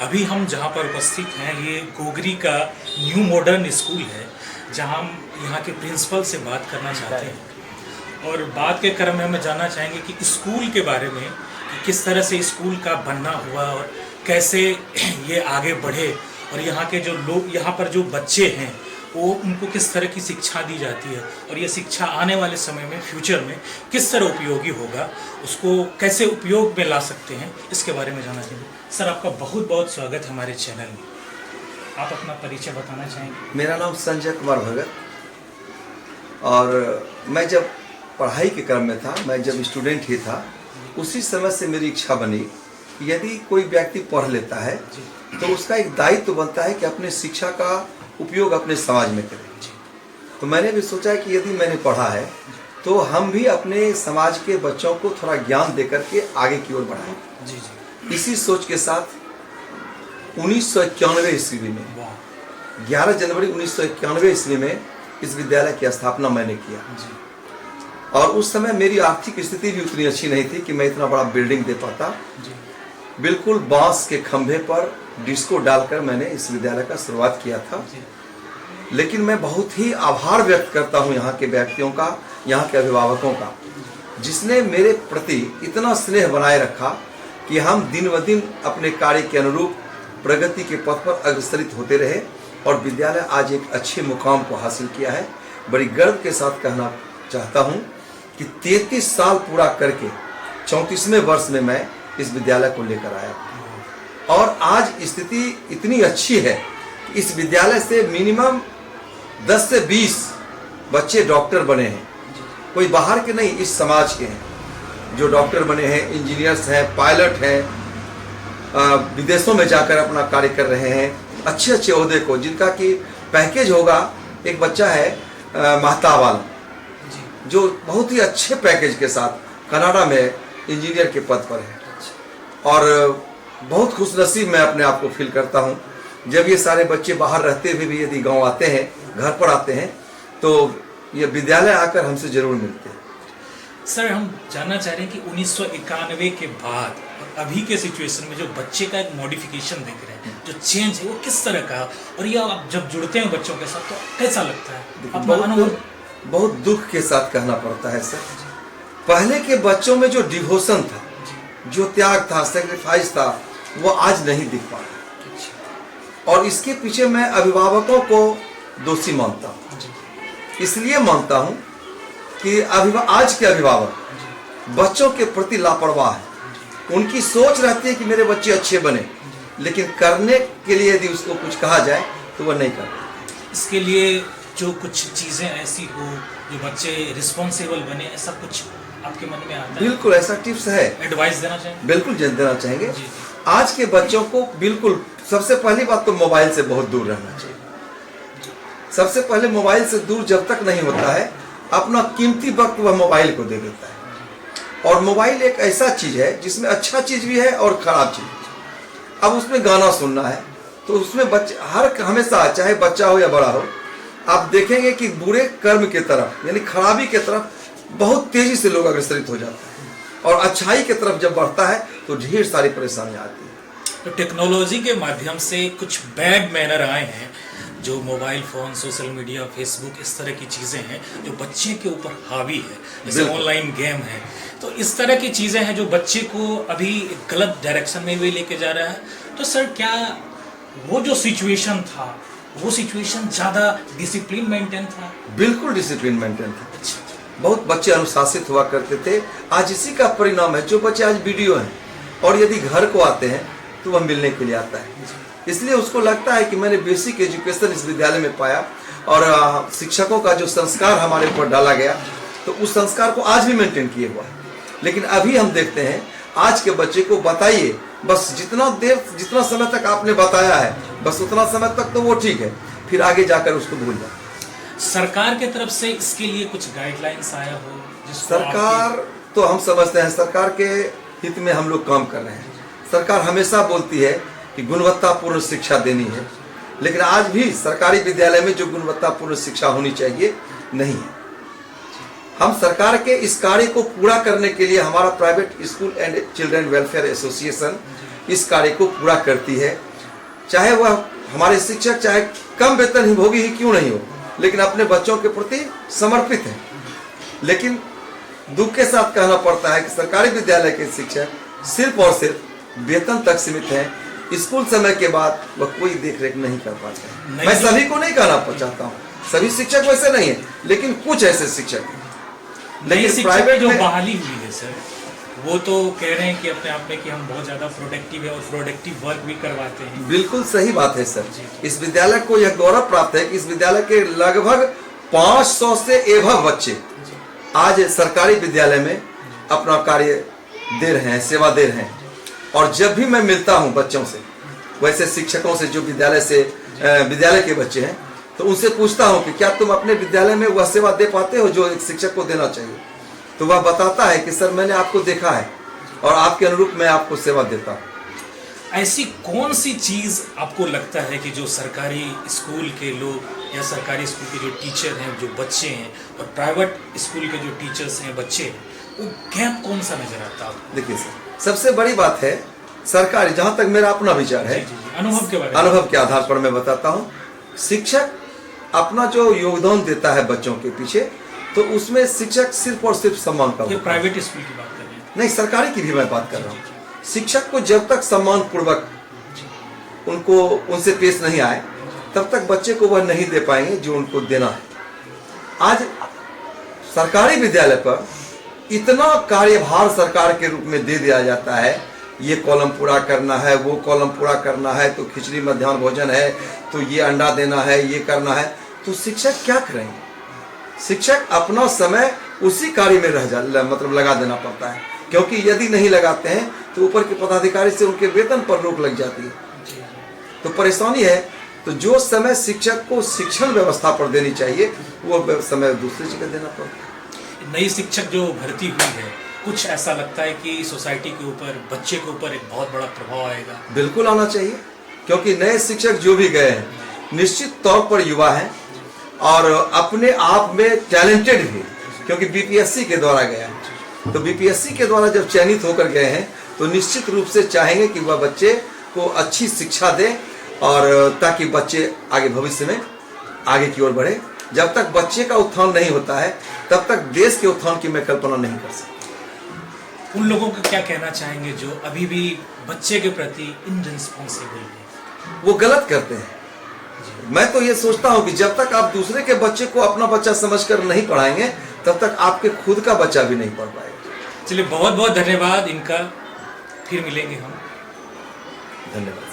अभी हम जहाँ पर उपस्थित हैं ये गोगरी का न्यू मॉडर्न स्कूल है, जहाँ हम यहाँ के प्रिंसिपल से बात करना चाहते हैं और बात के क्रम में हमें जानना चाहेंगे कि स्कूल के बारे में, कि किस तरह से स्कूल का बनना हुआ और कैसे ये आगे बढ़े और यहाँ के जो लोग, यहाँ पर जो बच्चे हैं वो उनको किस तरह की शिक्षा दी जाती है और ये शिक्षा आने वाले समय में फ्यूचर में किस तरह उपयोगी होगा, उसको कैसे उपयोग में ला सकते हैं, इसके बारे में जानना चाहिए। सर, आपका बहुत बहुत स्वागत है हमारे चैनल में। आप अपना परिचय बताना चाहेंगे? मेरा नाम संजय कुमार भगत और मैं जब पढ़ाई के क्रम में था, मैं जब स्टूडेंट ही था, उसी समय से मेरी इच्छा बनी कि यदि कोई व्यक्ति पढ़ लेता है तो उसका एक दायित्व बनता है कि अपने शिक्षा का उपयोग अपने समाज में करें। तो मैंने भी सोचा कि यदि मैंने पढ़ा है तो हम भी अपने समाज के बच्चों को थोड़ा ज्ञान देकर के आगे की ओर बढ़ाएं। इसी सोच के साथ 1991 ईस्वी में 11 जनवरी 1991 ईस्वी में इस विद्यालय की स्थापना मैंने किया। और उस समय मेरी आर्थिक स्थिति भी उतनी अच्छी नहीं थी कि मैं इतना बड़ा बिल्डिंग दे पाता। बिल्कुल बांस के खंभे पर डिस्को डालकर मैंने इस विद्यालय का शुरुआत किया था। लेकिन मैं बहुत ही आभार व्यक्त करता हूं यहाँ के व्यक्तियों का, यहाँ के अभिभावकों का, जिसने मेरे प्रति इतना स्नेह बनाए रखा कि हम दिन ब दिन अपने कार्य के अनुरूप प्रगति के पथ पर अग्रसरित होते रहे और विद्यालय आज एक अच्छे मुकाम को हासिल किया है। बड़ी गर्व के साथ कहना चाहता हूँ कि 33 साल पूरा करके 34वें वर्ष में मैं इस विद्यालय को लेकर आया और आज स्थिति इतनी अच्छी है कि इस विद्यालय से मिनिमम 10 से 20 बच्चे डॉक्टर बने हैं। कोई बाहर के नहीं, इस समाज के हैं जो डॉक्टर बने हैं, इंजीनियर्स हैं, पायलट हैं, विदेशों में जाकर अपना कार्य कर रहे हैं, अच्छे अच्छे ओहदे को, जिनका कि पैकेज होगा। एक बच्चा है महतावाल, जो बहुत ही अच्छे पैकेज के साथ कनाडा में इंजीनियर के पद पर है। और बहुत खुशनसीब मैं अपने आप को फील करता हूँ जब ये सारे बच्चे बाहर रहते हुए भी यदि गांव आते हैं, घर पर आते हैं, तो ये विद्यालय आकर हमसे जरूर मिलते हैं। सर, हम जानना चाह रहे हैं कि 1991 के बाद और अभी के सिचुएशन में जो बच्चे का एक मॉडिफिकेशन देख रहे हैं, जो चेंज है वो किस तरह का, और ये आप जब जुड़ते हैं बच्चों के साथ तो कैसा लगता है? बहुत दुख के साथ कहना पड़ता है सर, पहले के बच्चों में जो डिवोशन था, जो त्याग था, सैक्रिफाइस था, वो आज नहीं दिख पा रहा। और इसके पीछे मैं अभिभावकों को दोषी मानता हूँ। इसलिए मानता हूँ कि आज के अभिभावक बच्चों के प्रति लापरवाह है। उनकी सोच रहती है कि मेरे बच्चे अच्छे बने, लेकिन करने के लिए यदि उसको कुछ कहा जाए तो वह नहीं करता। इसके लिए जो कुछ चीज़ें ऐसी हो जो बच्चे रिस्पॉन्सिबल बने, ऐसा कुछ आपके मन में आता है? बिल्कुल ऐसा टिप्स है। एडवाइस देना चाहेंगे? बिल्कुल देना चाहेंगे। आज के बच्चों को बिल्कुल सबसे पहली बात तो मोबाइल से बहुत दूर रहना चाहिए। सबसे पहले मोबाइल से दूर जब तक नहीं होता है, अपना कीमती वक्त वह मोबाइल को दे देता है। और मोबाइल एक ऐसा चीज है जिसमें अच्छा चीज भी है और खराब चीज भी। अब उसमें गाना सुनना है तो उसमें बच्चे हमेशा, चाहे बच्चा हो या बड़ा हो, आप देखेंगे कि बुरे कर्म की तरफ, यानी खराबी की तरफ बहुत तेजी से लोग अग्रसरित हो जाते हैं और अच्छाई की तरफ जब बढ़ता है तो ढेर सारी परेशानियां आती हैं। तो टेक्नोलॉजी के माध्यम से कुछ बैड मैनर आए हैं, जो mobile phone, social media, Facebook, इस तरह की चीज़ें हैं जो बच्चे के ऊपर हावी है, जैसे ऑनलाइन गेम है। तो इस तरह की चीज़ें हैं जो बच्चे को अभी गलत डायरेक्शन में भी लेके जा रहा है। तो सर, क्या वो जो सिचुएशन था, वो सिचुएशन ज़्यादा डिसिप्लिन मेंटेन था? बिल्कुल डिसिप्लिन मेंटेन था। अच्छा। बहुत बच्चे अनुशासित हुआ करते थे। आज इसी का परिणाम है जो बच्चे आज वीडियो हैं और यदि घर को आते हैं तो वह मिलने के लिए आता है। इसलिए उसको लगता है कि मैंने बेसिक एजुकेशन इस विद्यालय में पाया और शिक्षकों का जो संस्कार हमारे ऊपर डाला गया, तो उस संस्कार को आज भी मेंटेन किए हुआ है। लेकिन अभी हम देखते हैं आज के बच्चे को बताइए, बस जितना समय तक आपने बताया है, बस उतना समय तक तो वो ठीक है, फिर आगे जाकर उसको भूल जाए। सरकार के तरफ से इसके लिए कुछ गाइडलाइंस आया हो? सरकार तो हम समझते हैं सरकार के हित में हम लोग काम कर रहे हैं। सरकार हमेशा बोलती है कि गुणवत्तापूर्ण शिक्षा देनी है, लेकिन आज भी सरकारी विद्यालय में जो गुणवत्तापूर्ण शिक्षा होनी चाहिए नहीं है। हम सरकार के इस कार्य को पूरा करने के लिए हमारा private school and children welfare association इस कार्य को पूरा करती है। चाहे वह हमारे शिक्षक चाहे कम वेतन ही भोगी ही क्यों नहीं हो, लेकिन अपने बच्चों के प्रति समर्पित है। लेकिन दुख के साथ कहना पड़ता है कि सरकारी विद्यालय के शिक्षक सिर्फ और सिर्फ वेतन तक सीमित हैं। स्कूल समय के बाद वह कोई देख रेख नहीं कर पाते। मैं सभी को नहीं कहना चाहता हूँ, सभी शिक्षक वैसे नहीं है, लेकिन कुछ ऐसे शिक्षक हैं। लेकिन प्राइवेट जो बहाली हुई है सर, वो तो कह रहे हैं कि अपने आप में कि हम बहुत ज्यादा प्रोडक्टिव है और प्रोडक्टिव वर्क भी करवाते हैं। बिल्कुल सही बात है सर। इस विद्यालय को यह गौरव प्राप्त है कि इस विद्यालय के लगभग 500 से एभव बच्चे आज सरकारी विद्यालय में अपना कार्य दे रहे हैं, सेवा दे रहे हैं। और जब भी मैं मिलता हूं बच्चों से, वैसे शिक्षकों से जो विद्यालय के बच्चे हैं, तो उनसे पूछता हूं कि क्या तुम अपने विद्यालय में वह सेवा दे पाते हो जो एक शिक्षक को देना चाहिए? तो वह बताता है कि सर मैंने आपको देखा है और आपके अनुरूप मैं आपको सेवा देता हूं। ऐसी कौन सी चीज आपको लगता है कि जो सरकारी स्कूल के लोग या सरकारी स्कूल के जो टीचर हैं, जो बच्चे हैं, और प्राइवेट स्कूल के जो टीचर्स हैं, बच्चे हैं, वो गैप कौन सा नजर आता है? देखिए सर, सबसे बड़ी बात है सरकारी, जहां तक मेरा अपना विचार है, अनुभव के बारे में, अनुभव के आधार पर मैं बताता हूं। शिक्षक अपना जो योगदान देता है बच्चों के पीछे, तो उसमें शिक्षक सिर्फ और सिर्फ सम्मान का। ये प्राइवेट स्कूल की बात कर रहे हैं? नहीं, सरकारी की भी मैं बात कर रहा हूँ। शिक्षक को जब तक सम्मान पूर्वक उनसे पेश नहीं आए, तब तक बच्चे को वह नहीं दे पाएंगे जो उनको देना है। आज सरकारी विद्यालय पर इतना कार्यभार सरकार के रूप में दे दिया जाता है, ये कॉलम पूरा करना है, वो कॉलम पूरा करना है, तो खिचड़ी मध्याह्न भोजन है, तो ये अंडा देना है, ये करना है, तो शिक्षक क्या करेंगे? शिक्षक अपना समय उसी कार्य में लगा देना पड़ता है, क्योंकि यदि नहीं लगाते हैं तो ऊपर के पदाधिकारी से उनके वेतन पर रोक लग जाती है, तो परेशानी है। तो जो समय शिक्षक को शिक्षण व्यवस्था पर देनी चाहिए, वो समय दूसरी जगह देना पड़ता है। नई शिक्षक जो भर्ती हुई है, कुछ ऐसा लगता है कि सोसाइटी के ऊपर, बच्चे के ऊपर एक बहुत बड़ा प्रभाव आएगा? बिल्कुल आना चाहिए, क्योंकि नए शिक्षक जो भी गए हैं निश्चित तौर पर युवा हैं और अपने आप में टैलेंटेड भी, क्योंकि बीपीएससी के द्वारा गया है। तो बीपीएससी के द्वारा जब चयनित होकर गए हैं, तो निश्चित रूप से चाहेंगे कि वह बच्चे को अच्छी शिक्षा दें, और ताकि बच्चे आगे भविष्य में आगे की ओर बढ़े। जब तक बच्चे का उत्थान नहीं होता है, तब तक देश के उत्थान की मैं कल्पना नहीं कर सकता। उन लोगों को क्या कहना चाहेंगे जो अभी भी बच्चे के प्रति इनरिस्पॉन्सिबल हैं? वो गलत करते हैं। मैं तो ये सोचता हूँ कि जब तक आप दूसरे के बच्चे को अपना बच्चा समझकर नहीं पढ़ाएंगे, तब तक आपके खुद का बच्चा भी नहीं पढ़ पाएगा। चलिए, बहुत बहुत धन्यवाद इनका। फिर मिलेंगे हम। धन्यवाद।